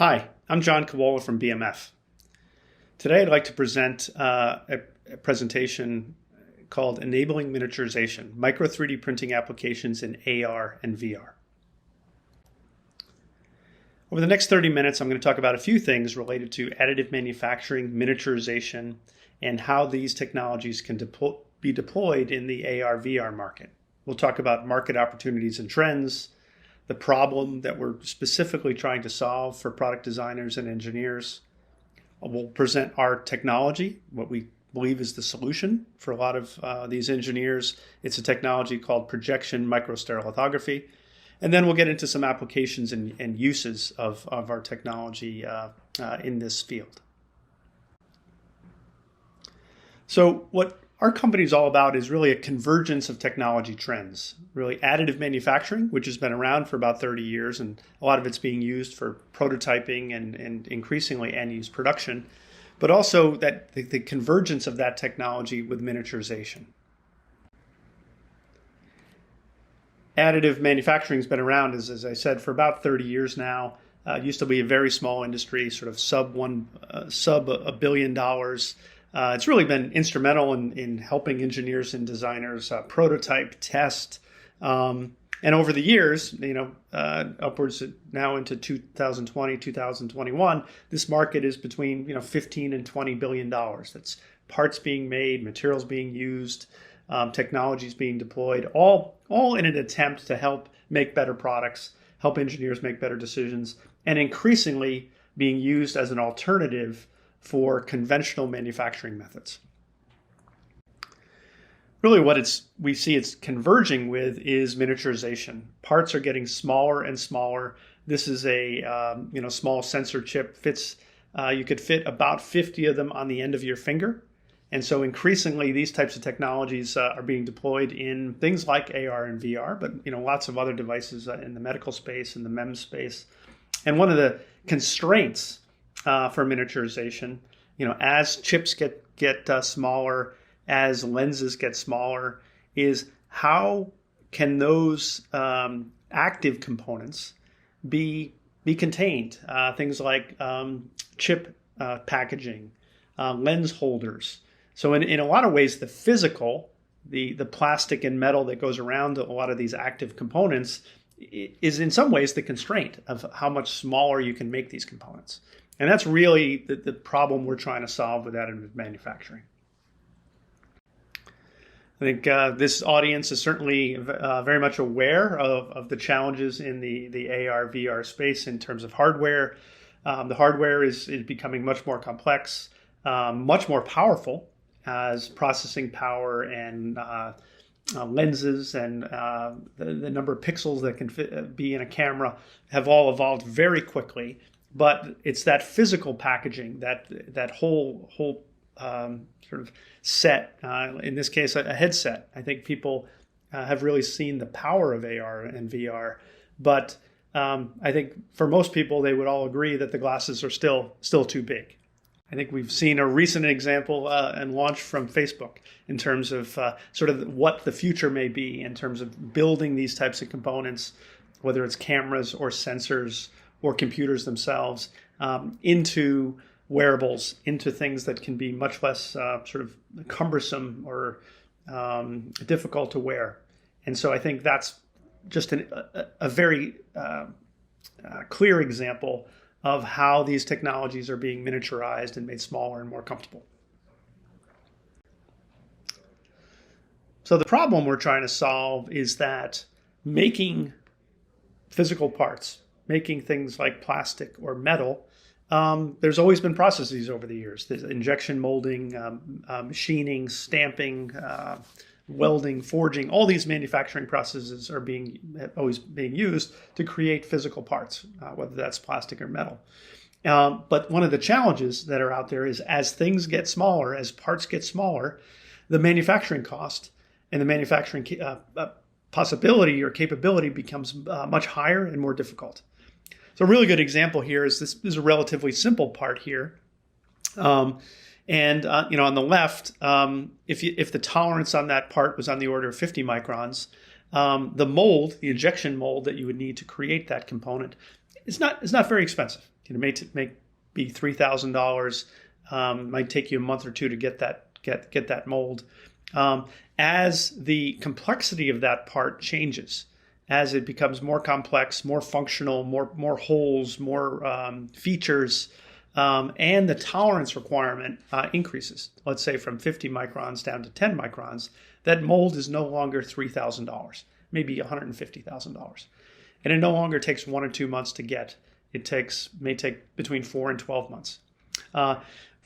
Hi, I'm John Kawola from BMF. Today I'd like to present a presentation called Enabling Miniaturization, Micro 3D Printing Applications in AR and VR. Over the next 30 minutes, I'm going to talk about a few things related to additive manufacturing, miniaturization, and how these technologies can be deployed in the AR/VR market. We'll talk about market opportunities and trends, the problem that we're specifically trying to solve for product designers and engineers. We'll present our technology, what we believe is the solution for a lot of these engineers. It's a technology called projection microstereolithography. And then we'll get into some applications and uses of our technology in this field. So what our company is all about is really a convergence of technology trends. Really additive manufacturing, which has been around for about 30 years, and a lot of it's being used for prototyping and increasingly end-use production, but also that the convergence of that technology with miniaturization. Additive manufacturing has been around, as I said, for about 30 years now. It used to be a very small industry, sort of sub $1 billion. It's really been instrumental in helping engineers and designers prototype, test, and over the years, upwards now into 2020, 2021, this market is between 15 and $20 billion. That's parts being made, materials being used, technologies being deployed, all in an attempt to help make better products, help engineers make better decisions, and increasingly being used as an alternative for conventional manufacturing methods. Really what we see it's converging with is miniaturization. Parts are getting smaller and smaller. This is a small sensor chip. You could fit about 50 of them on the end of your finger. And so increasingly these types of technologies are being deployed in things like AR and VR, but lots of other devices in the medical space and the MEMS space. And one of the constraints for miniaturization, as chips get smaller, as lenses get smaller, is how can those active components be contained? Things like chip packaging, lens holders. So in a lot of ways, the physical, the plastic and metal that goes around a lot of these active components is in some ways the constraint of how much smaller you can make these components. And that's really the problem we're trying to solve with additive manufacturing. I think this audience is certainly very much aware of the challenges in the AR, VR space in terms of hardware. The hardware is becoming much more complex, much more powerful as processing power and lenses and the number of pixels that can be in a camera have all evolved very quickly. But it's that physical packaging, that whole sort of set, in this case, a headset. I think people have really seen the power of AR and VR. But I think for most people, they would all agree that the glasses are still too big. I think we've seen a recent example and launch from Facebook in terms of sort of what the future may be in terms of building these types of components, whether it's cameras or sensors or computers themselves, into wearables, into things that can be much less sort of cumbersome or difficult to wear. And so I think that's just a very clear example of how these technologies are being miniaturized and made smaller and more comfortable. So the problem we're trying to solve is that making physical parts, making things like plastic or metal, there's always been processes over the years. There's injection molding, machining, stamping, welding, forging. All these manufacturing processes are always being used to create physical parts, whether that's plastic or metal. But one of the challenges that are out there is as things get smaller, as parts get smaller, the manufacturing cost and the manufacturing possibility or capability becomes much higher and more difficult. So a really good example here is this is a relatively simple part here. And on the left, if the tolerance on that part was on the order of 50 microns, the mold, the injection mold that you would need to create that component, it's not very expensive. may be $3,000. Might take you a month or two to get that mold. As the complexity of that part changes, as it becomes more complex, more functional, more holes, more features, and the tolerance requirement increases, let's say from 50 microns down to 10 microns, that mold is no longer $3,000, maybe $150,000. And it no longer takes 1 or 2 months to get. It may take between 4 and 12 months.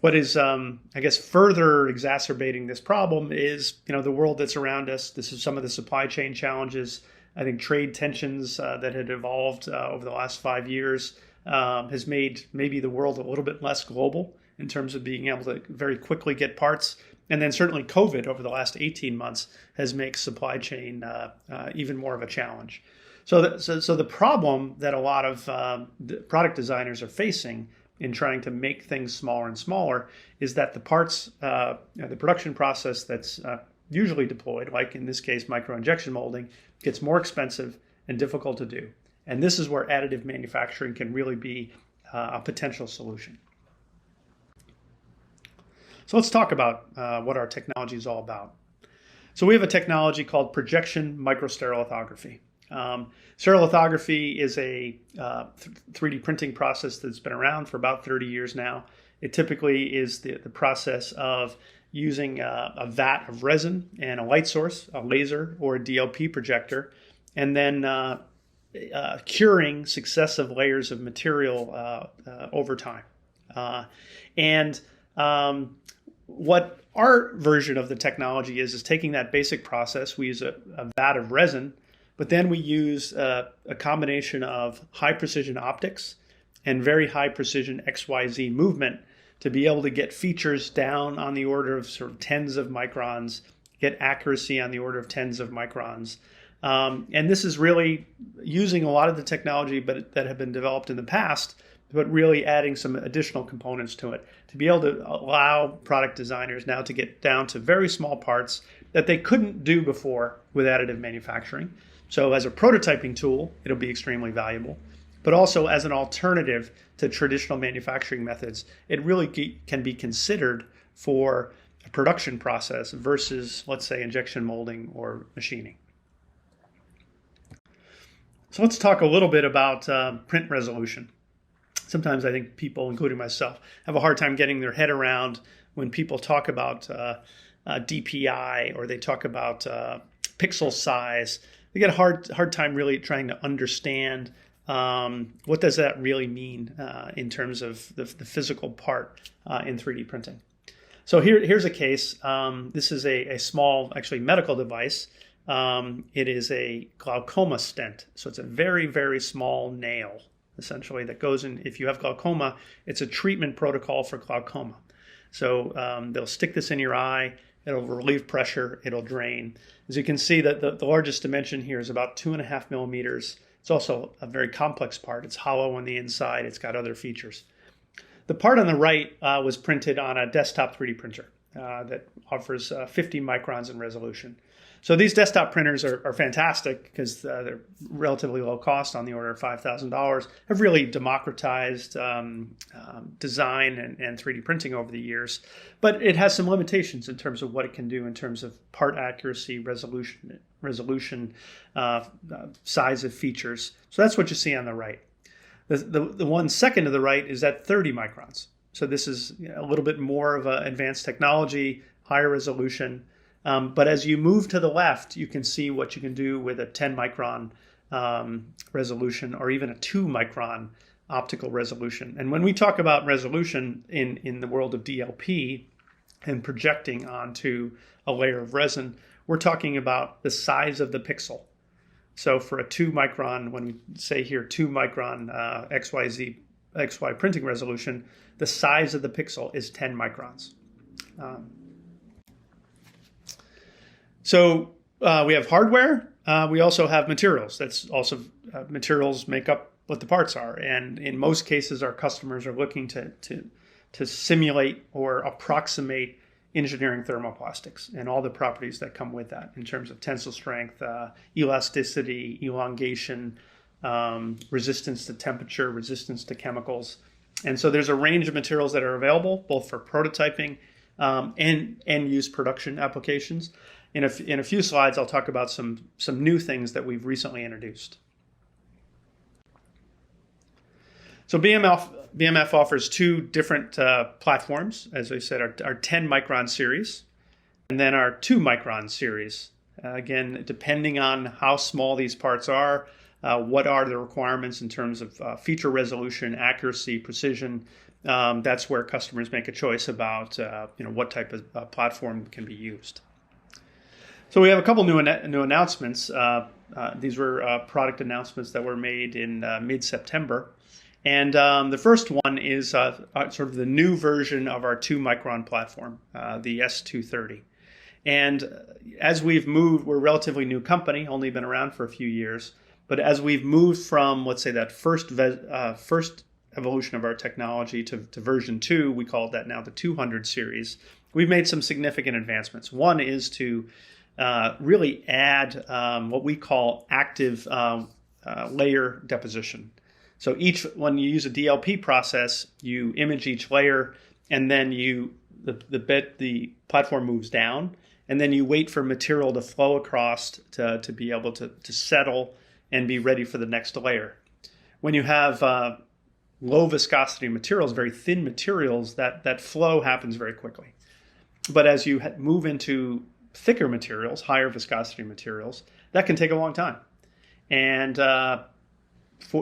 What is, I guess, further exacerbating this problem is, the world that's around us. This is some of the supply chain challenges. I think trade tensions that had evolved over the last 5 years has made maybe the world a little bit less global in terms of being able to very quickly get parts. And then certainly COVID over the last 18 months has made supply chain even more of a challenge. So the problem that a lot of product designers are facing in trying to make things smaller and smaller is that the parts, the production process that's usually deployed, like in this case micro-injection molding, gets more expensive and difficult to do. And this is where additive manufacturing can really be a potential solution. So let's talk about what our technology is all about. So we have a technology called projection microstereolithography. Stereolithography is a 3D printing process that's been around for about 30 years now. It typically is the process of using a vat of resin and a light source, a laser or a DLP projector, and then curing successive layers of material over time. What our version of the technology is taking that basic process. We use a vat of resin, but then we use a combination of high precision optics and very high precision XYZ movement to be able to get features down on the order of sort of tens of microns, get accuracy on the order of tens of microns. And this is really using a lot of the technology that have been developed in the past, but really adding some additional components to it to be able to allow product designers now to get down to very small parts that they couldn't do before with additive manufacturing. So as a prototyping tool, it'll be extremely valuable, but also as an alternative to traditional manufacturing methods, it really can be considered for a production process versus, let's say, injection molding or machining. So let's talk a little bit about print resolution. Sometimes I think people, including myself, have a hard time getting their head around when people talk about DPI or they talk about pixel size. They get a hard time really trying to understand what does that really mean in terms of the physical part in 3D printing. So here's a case. This is a small, actually medical device. It is a glaucoma stent. So it's a very, very small nail, essentially, that goes in. If you have glaucoma, it's a treatment protocol for glaucoma. So they'll stick this in your eye. It'll relieve pressure. It'll drain. As you can see, that the largest dimension here is about 2.5 millimeters. It's also a very complex part. It's hollow on the inside. It's got other features. The part on the right was printed on a desktop 3D printer that offers 50 microns in resolution. So these desktop printers are fantastic because they're relatively low cost, on the order of $5,000, have really democratized design and 3D printing over the years. But it has some limitations in terms of what it can do in terms of part accuracy, resolution, size of features. So that's what you see on the right. The one second to the right is at 30 microns. So this is a little bit more of an advanced technology, higher resolution. But as you move to the left, you can see what you can do with a 10 micron resolution or even a 2 micron optical resolution. And when we talk about resolution in the world of DLP and projecting onto a layer of resin, we're talking about the size of the pixel. So for a 2 micron, when we say here 2 micron XY printing resolution, the size of the pixel is 10 microns. So we have hardware. We also have materials. That's also materials make up what the parts are. And in most cases, our customers are looking to simulate or approximate engineering thermoplastics and all the properties that come with that in terms of tensile strength, elasticity, elongation, resistance to temperature, resistance to chemicals. And so there's a range of materials that are available, both for prototyping and end-use production applications. In a few slides, I'll talk about some new things that we've recently introduced. So BMF offers two different platforms, as I said, our 10 micron series, and then our 2 micron series. Again, depending on how small these parts are, what are the requirements in terms of feature resolution, accuracy, precision, that's where customers make a choice about what type of platform can be used. So we have a couple new announcements. These were product announcements that were made in mid-September. And the first one is sort of the new version of our 2 micron platform, the S230. And as we've moved, we're a relatively new company, only been around for a few years. But as we've moved from, let's say, that first evolution of our technology to version 2, we call that now the 200 series, we've made some significant advancements. One is to really add what we call active layer deposition. So when you use a DLP process, you image each layer, and then the platform moves down, and then you wait for material to flow across to be able to settle and be ready for the next layer. When you have low viscosity materials, very thin materials, that flow happens very quickly. But as you move into thicker materials, higher viscosity materials, that can take a long time. And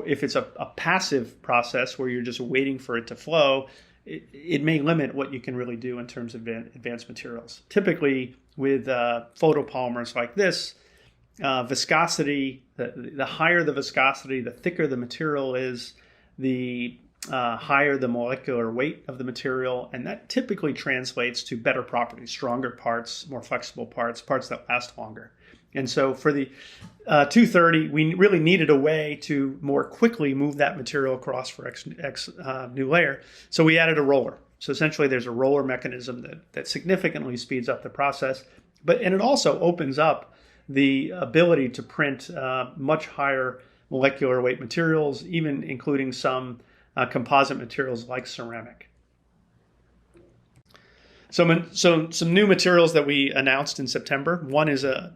if it's a passive process where you're just waiting for it to flow, it may limit what you can really do in terms of advanced materials. Typically, with photopolymers like this, viscosity, the higher the viscosity, the thicker the material is, the higher the molecular weight of the material, and that typically translates to better properties, stronger parts, more flexible parts that last longer. And so for the 230, we really needed a way to more quickly move that material across for X new layer. So we added a roller. So essentially there's a roller mechanism that significantly speeds up the process, and it also opens up the ability to print much higher molecular weight materials, even including some composite materials like ceramic. So some new materials that we announced in September. One is a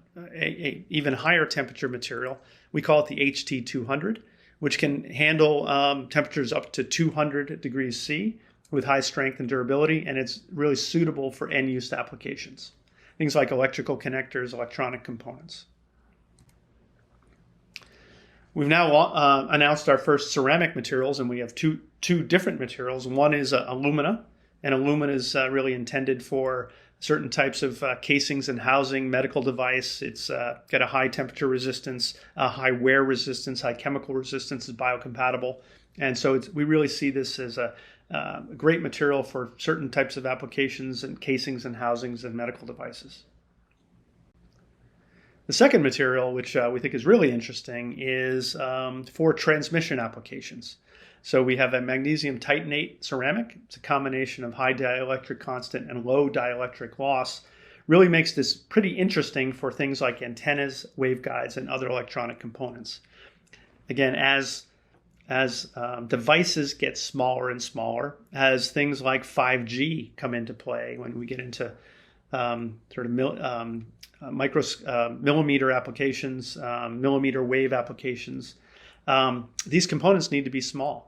even higher temperature material. We call it the HT200, which can handle temperatures up to 200 degrees C with high strength and durability, and it's really suitable for end-use applications. Things like electrical connectors, electronic components. We've now announced our first ceramic materials, and we have two different materials. One is alumina, and alumina is really intended for certain types of casings and housing, medical device. It's got a high temperature resistance, high wear resistance, high chemical resistance, is biocompatible. And so we really see this as a great material for certain types of applications and casings and housings and medical devices. The second material, which we think is really interesting, is for transmission applications. So we have a magnesium titanate ceramic. It's a combination of high dielectric constant and low dielectric loss. Really makes this pretty interesting for things like antennas, waveguides, and other electronic components. Again, as devices get smaller and smaller, as things like 5G come into play, when we get into millimeter applications, millimeter wave applications, these components need to be small.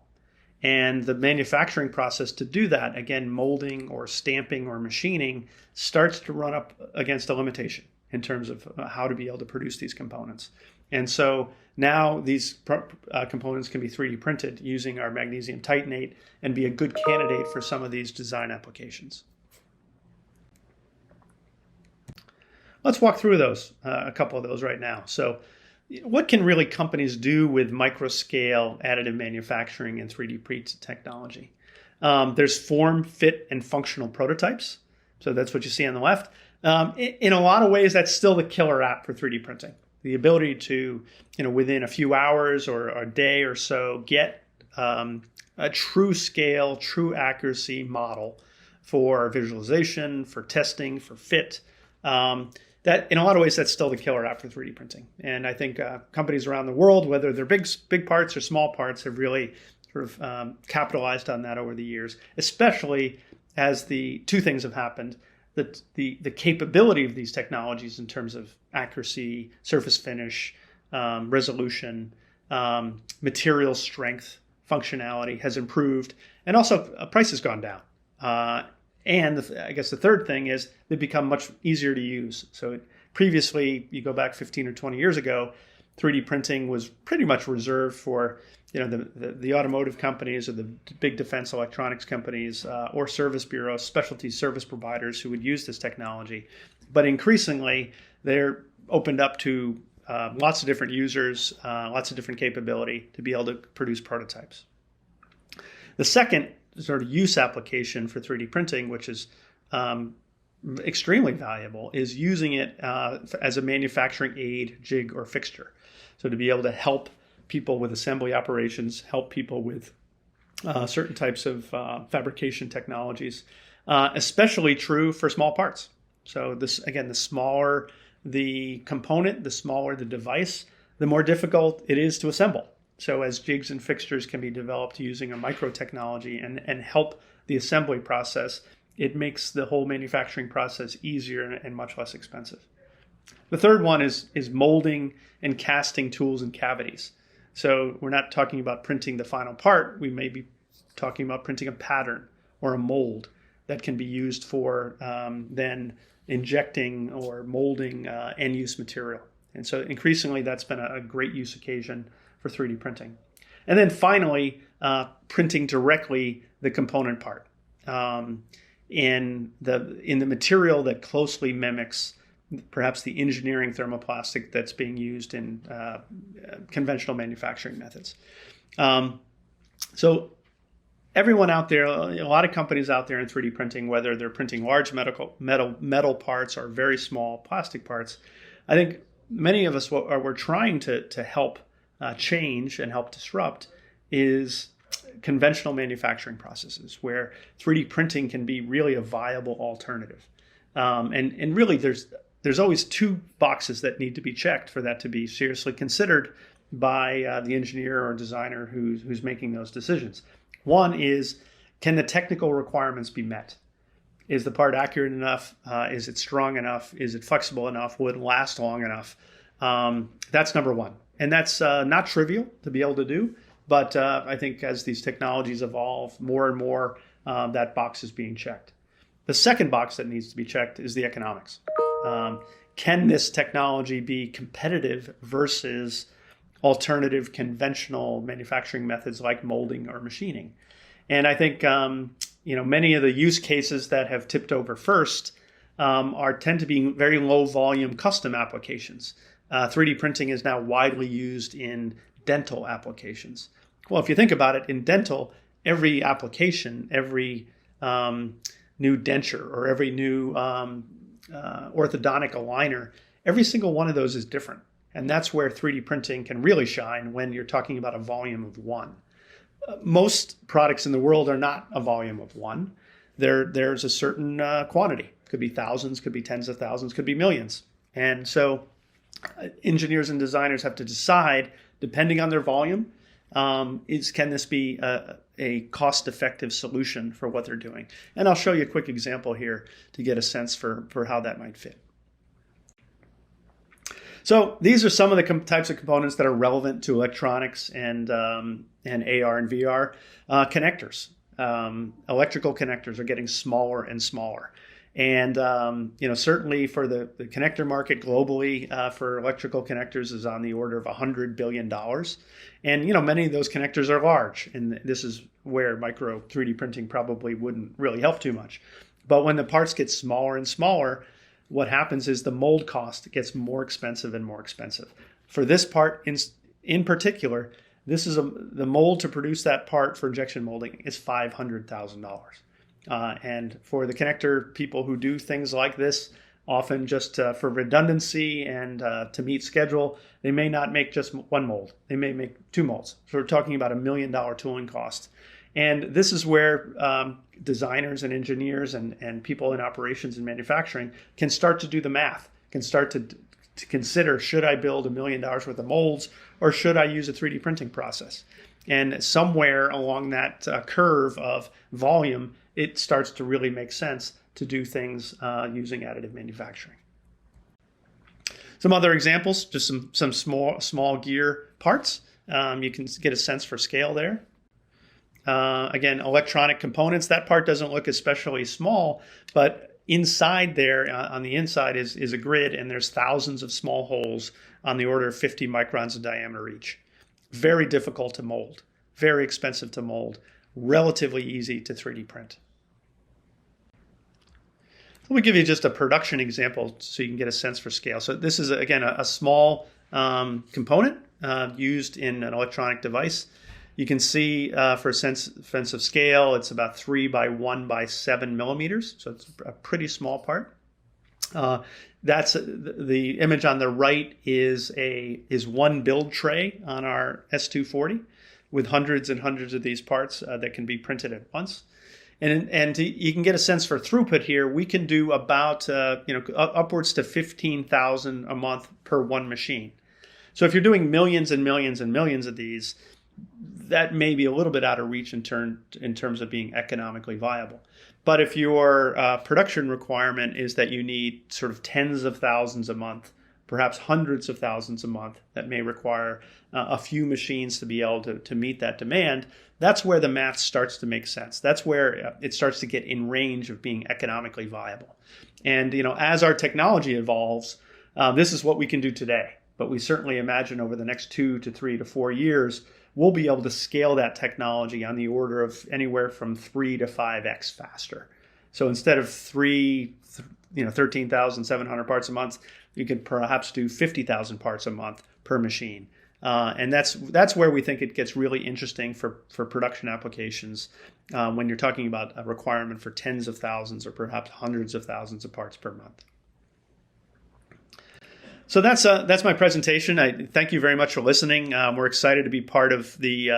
And the manufacturing process to do that, again, molding or stamping or machining, starts to run up against a limitation in terms of how to be able to produce these components. And so now these components can be 3D printed using our magnesium titanate and be a good candidate for some of these design applications. Let's walk through those, a couple of those right now. So what can really companies do with microscale additive manufacturing and 3D printed technology? There's form, fit, and functional prototypes. So that's what you see on the left. In a lot of ways, that's still the killer app for 3D printing. The ability to, within a few hours or a day or so, get a true scale, true accuracy model for visualization, for testing, for fit. That in a lot of ways, that's still the killer app for 3D printing. And I think companies around the world, whether they're big parts or small parts, have really sort of capitalized on that over the years, especially as the two things have happened. The capability of these technologies in terms of accuracy, surface finish, resolution, material strength, functionality has improved, and also price has gone down. And I guess the third thing is they've become much easier to use. So previously, you go back 15 or 20 years ago, 3D printing was pretty much reserved for the automotive companies or the big defense electronics companies or service bureaus, specialty service providers who would use this technology. But increasingly, they're opened up to lots of different users, lots of different capability to be able to produce prototypes. The second sort of use application for 3D printing, which is extremely valuable, is using it as a manufacturing aid, jig, or fixture. So to be able to help people with assembly operations, help people with certain types of fabrication technologies, especially true for small parts. So this, again, the smaller the component, the smaller the device, the more difficult it is to assemble. So as jigs and fixtures can be developed using a micro technology and help the assembly process, it makes the whole manufacturing process easier and much less expensive. The third one is molding and casting tools and cavities. So we're not talking about printing the final part. We may be talking about printing a pattern or a mold that can be used for then injecting or molding end-use material. And so increasingly, that's been a great use occasion for 3D printing. And then finally, printing directly the component part in the material that closely mimics perhaps the engineering thermoplastic that's being used in conventional manufacturing methods. So everyone out there, a lot of companies out there in 3D printing, whether they're printing large metal parts or very small plastic parts, I think many of us we're trying to help change and help disrupt is conventional manufacturing processes where 3D printing can be really a viable alternative. And really there's always two boxes that need to be checked for that to be seriously considered by the engineer or designer who's making those decisions. One is, can the technical requirements be met? Is the part accurate enough? Is it strong enough? Is it flexible enough? Will it last long enough? That's number one. And that's not trivial to be able to do. But I think as these technologies evolve more and more, that box is being checked. The second box that needs to be checked is the economics. Can this technology be competitive versus alternative conventional manufacturing methods like molding or machining? And I think many of the use cases that have tipped over first tend to be very low volume custom applications. 3D printing is now widely used in dental applications. Well, if you think about it, in dental, every application, every new denture or every new orthodontic aligner, every single one of those is different. And that's where 3D printing can really shine when you're talking about a volume of one. Most products in the world are not a volume of one. There's a certain quantity. Could be thousands, could be tens of thousands, could be millions. And so engineers and designers have to decide, depending on their volume, can this be a cost-effective solution for what they're doing? And I'll show you a quick example here to get a sense for how that might fit. So these are some of the types of components that are relevant to electronics and AR and VR. Connectors, electrical connectors are getting smaller and smaller. And certainly for the connector market globally for electrical connectors is on the order of $100 billion. And many of those connectors are large. And this is where micro 3D printing probably wouldn't really help too much. But when the parts get smaller and smaller, what happens is the mold cost gets more expensive and more expensive. For this part in particular, this is the mold to produce that part for injection molding is $500,000. And for the connector people who do things like this, often just for redundancy and to meet schedule, they may not make just one mold. They may make two molds. So we're talking about $1 million tooling cost. And this is where designers and engineers and people in operations and manufacturing can start to do the math, can start to consider, should I build $1 million worth of molds or should I use a 3D printing process? And somewhere along that curve of volume, it starts to really make sense to do things using additive manufacturing. Some other examples, just some small gear parts. You can get a sense for scale there. Again, electronic components, that part doesn't look especially small, but inside there, on the inside is a grid, and there's thousands of small holes on the order of 50 microns in diameter each. Very difficult to mold, very expensive to mold, relatively easy to 3D print. Let me give you just a production example so you can get a sense for scale. So this is, again, a small component used in an electronic device. You can see for a sense of scale, it's about 3 by 1 by 7 millimeters. So it's a pretty small part. That's the image on the right is one build tray on our S240 with hundreds and hundreds of these parts that can be printed at once. And you can get a sense for throughput here. We can do about upwards to 15,000 a month per one machine. So if you're doing millions and millions and millions of these, that may be a little bit out of reach in terms of being economically viable. But if your production requirement is that you need sort of tens of thousands a month, perhaps hundreds of thousands a month, that may require a few machines to be able to meet that demand, that's where the math starts to make sense. That's where it starts to get in range of being economically viable. And as our technology evolves, this is what we can do today. But we certainly imagine over the next 2 to 3 to 4 years, we'll be able to scale that technology on the order of anywhere from 3 to 5x faster. So instead of 13,700 parts a month, you could perhaps do 50,000 parts a month per machine. And that's where we think it gets really interesting for production applications when you're talking about a requirement for tens of thousands or perhaps hundreds of thousands of parts per month. So that's my presentation. I thank you very much for listening. We're excited to be part of the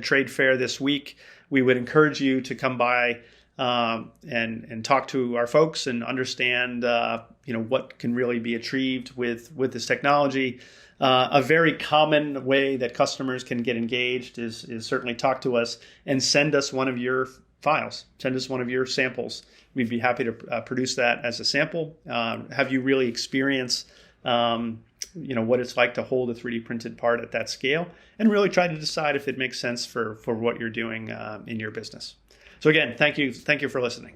trade fair this week. We would encourage you to come by and talk to our folks and understand what can really be achieved with this technology. A very common way that customers can get engaged is certainly talk to us and send us one of your files. Send us one of your samples. We'd be happy to produce that as a sample. Have you really experience what it's like to hold a 3D printed part at that scale, and really try to decide if it makes sense for what you're doing in your business. So again, thank you for listening.